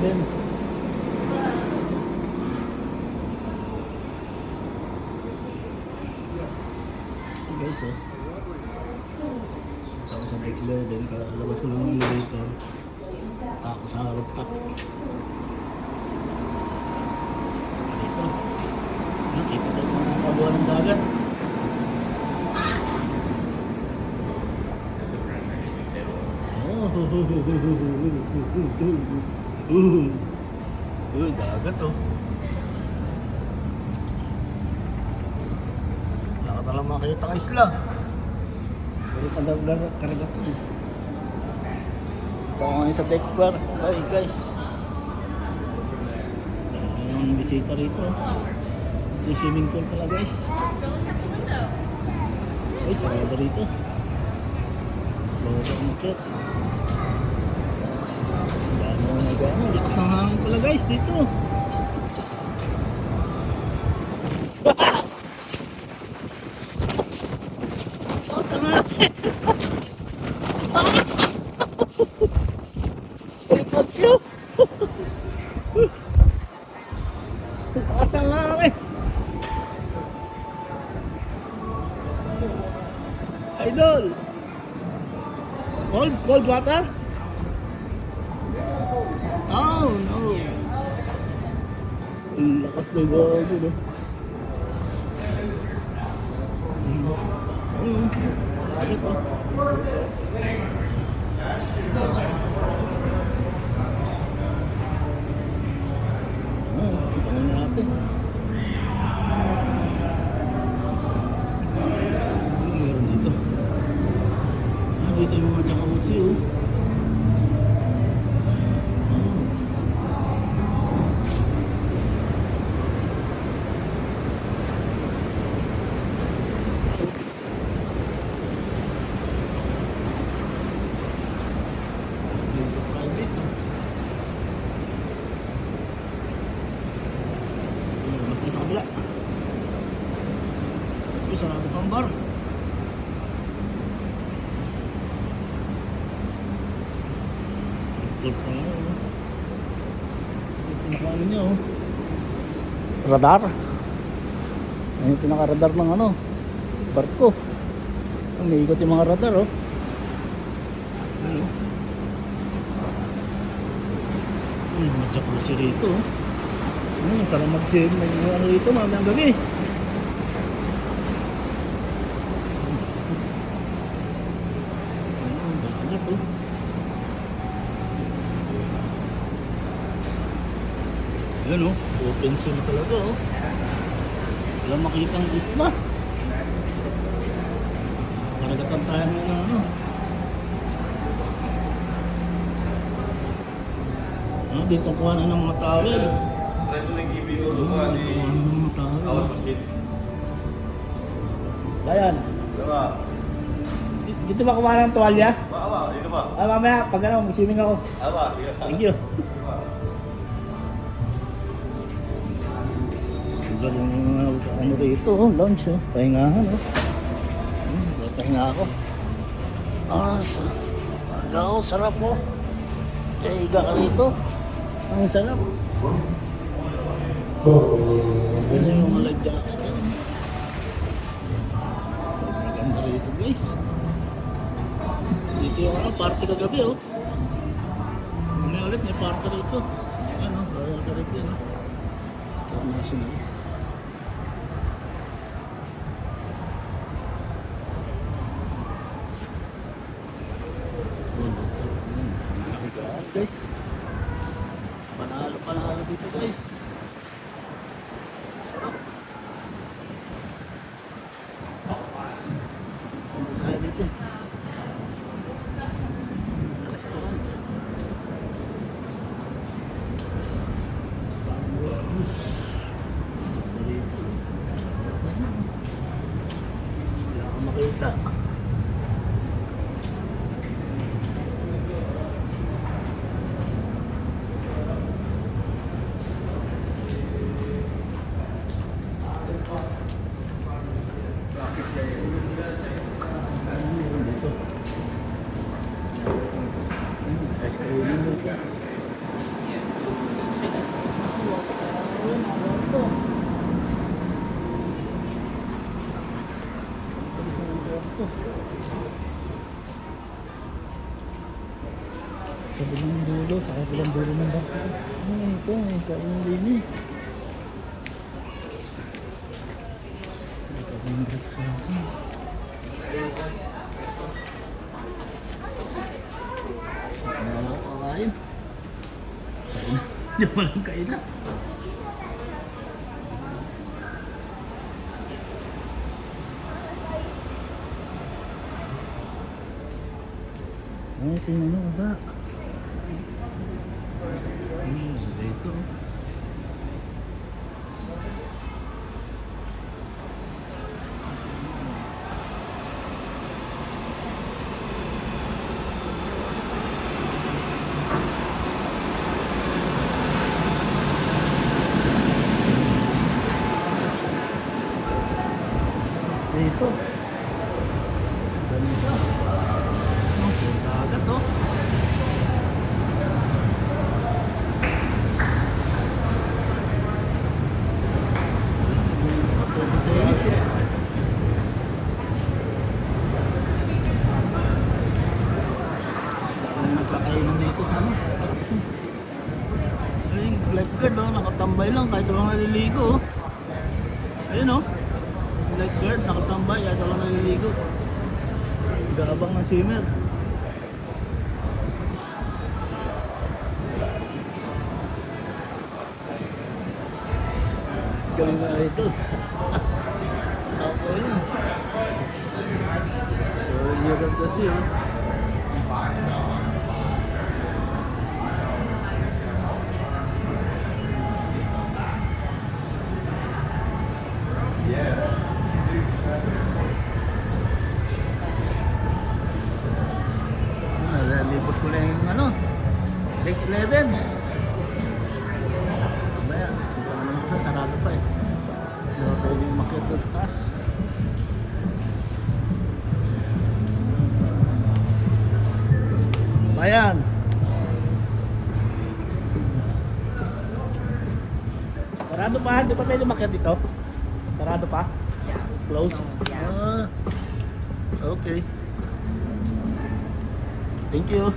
7. Guys, oh. Tapos sa deck 11, kalabas ko lang ng elevator. Tapos sa rooftop. Dito. Nakita ko mga kabuhan ng dagat. Uy, dagat oh. Wala ka talang makita ang isla. Pero pag-dagat karagat yun. Ito ako ngayon sa deck bar. Ay guys, yung bisita rito. Yung swimming pool pala guys. Ay, sarado rito. Bawa ka umakit. Lakas ng hangin pala guys dito. Oh, tama. Fuck you. Lakas ng hangin. Idol. Cold water? Oh no! Lakas na gago no? Bakit po? Tangan natin. Meron dito. Dito yung mga jacuzzi oh. Sa kabila. Uy, sarado pang bar. Good pa nga oh. Good pa nga niya oh. Radar. Ayan yung pinaka-radar ng ano, barko. Umiikot yung mga radar oh. Ayan oh. Magjakusi rito oh. Sarap mag-save na yung ano dito mamayang gabi. Dagat oh. Ayan oh, open sea talaga oh. Walang makitang isla. Karagatan tayo ng ano. Dito kuha na ng mga towel. Bayan. Dito ba kumain ng tuwalya? Dito ba? Mamaya, pag ano, mag-swimming ako. Thank you. Galing ano rito, lunch oh. Pahingahan oh. Pahinga ako. Agaw, sarap mo. Higa ka rito. Ang sarap. Ano yung mga life jacket? Maganda rito guys. Dito yung party kagabi oh. May ulit may party rito. Ano, Royal Caribbean oh. International. Guys, panalo dito guys. Sarap. Kaya dito restaurant. Wala akong makita. kabilang dulo, sa kabilang dulo ng bako. Ay, ito, may kainan din eh. Ito yung breakfast. Wala ko kakain. Kainan. Hindi pa lang kainan. Ay, ito yung ano ba? Ito. Dito. Ganito. Dagat oh. Nagkakainan dito sa ano. Ayun, lifeguard oh, nakatambay lang kahit walang naliligo oh. Ayun oh. Lifeguard, nakatambay, kahit walang naliligo. Gabang ng swimmer. Galing na ito. Ako yun. So, year of the sea oh. Nalilipot ko lang yung ano, Lake 11. Mamaya, hindi pa naman ako sa sarado pa eh. Hindi ako pwede umakyat doon sa taas. Bayan! Sarado pa? Hindi pa pwede umakyat dito? Sarado pa? Yes. Close? Yeah. Okay. Thank you.